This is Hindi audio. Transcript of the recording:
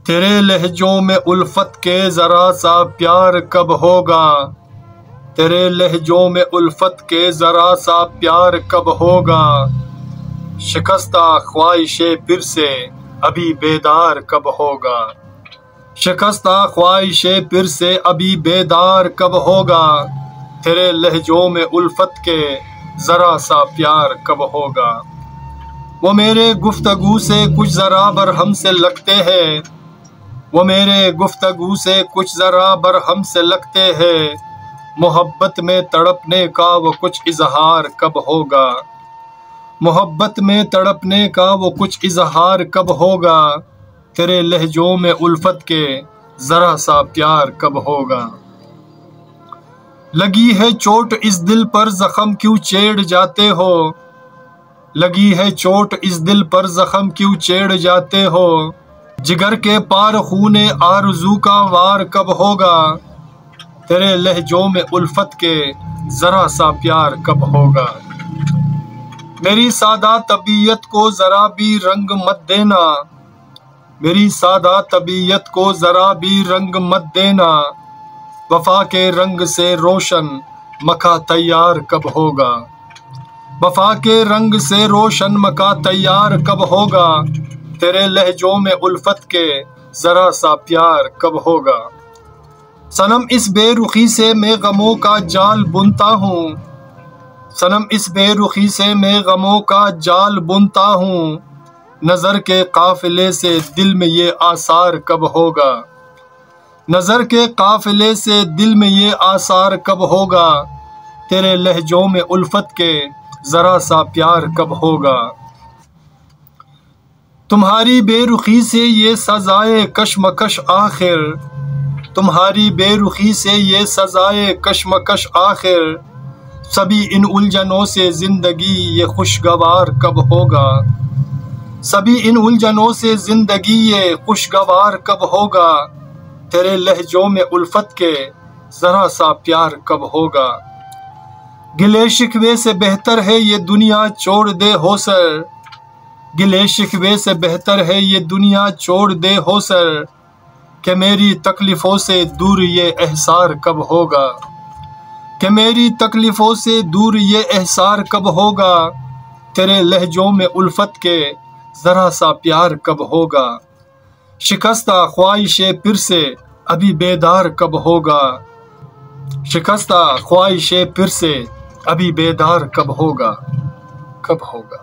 तेरे लहजों में उल्फत के ज़रा सा प्यार कब होगा। तेरे लहजों में उल्फत के ज़रा सा प्यार कब होगा। शिकस्ता ख्वाहिशे फिर से अभी बेदार कब होगा। शिकस्ता ख्वाहिशे फिर से अभी बेदार कब होगा। तेरे लहजों में उल्फत के ज़रा सा प्यार कब होगा। वो मेरे गुफ्तगू से कुछ ज़रा बरहम से लगते हैं। वो मेरे गुफ्तगू से कुछ ज़रा बरहम से लगते हैं। मोहब्बत में तड़पने का वो कुछ इजहार कब होगा। मोहब्बत में तड़पने का वो कुछ इजहार कब होगा। तेरे लहजों में उल्फत के ज़रा सा प्यार कब होगा। लगी है चोट इस दिल पर ज़ख्म क्यों छेड़ जाते हो। लगी है चोट इस दिल पर ज़ख्म क्यों छेड़ जाते हो। जिगर के पार खूने आरज़ू का वार कब होगा। तेरे लहजों में उल्फत के ज़रा सा प्यार कब होगा। मेरी सादा तबीयत को ज़रा भी रंग मत देना। मेरी सादा तबीयत को ज़रा भी रंग मत देना। वफा के रंग से रोशन मका तैयार कब होगा। वफा के रंग से रोशन मका तैयार कब होगा। तेरे लहजों में उल्फत के ज़रा सा प्यार कब होगा। सनम इस बेरुखी से मैं गमों का जाल बुनता हूँ। सनम इस बेरुखी से मैं गमों का जाल बुनता हूँ। नज़र के काफिले से दिल में ये आसार कब होगा। नज़र के काफिले से दिल में ये आसार कब होगा। तेरे लहजों में उल्फत के ज़रा सा प्यार कब होगा। तुम्हारी बेरुखी से ये सजाए कशमकश आखिर। तुम्हारी बेरुखी से ये सजाए कशमकश आखिर। सभी इन उलझनों से ज़िंदगी ये खुशगवार कब होगा। सभी इन उलझनों से ज़िंदगी ये खुशगवार कब होगा। तेरे लहजों में उल्फत के ज़रा सा प्यार कब होगा। गिले शिकवे से बेहतर है ये दुनिया छोड़ दे हो सर। गिले शिकवे से बेहतर है ये दुनिया छोड़ दे हो सर। कि मेरी तकलीफ़ों से दूर ये एहसार कब होगा। कि मेरी तकलीफ़ों से दूर ये एहसार कब होगा। तेरे लहजों में उल्फत के ज़रा सा प्यार कब होगा। शिकस्ता ख्वाहिशे फिर से अभी बेदार कब होगा। शिकस्ता ख्वाहिशे फिर से अभी बेदार कब होगा। कब होगा।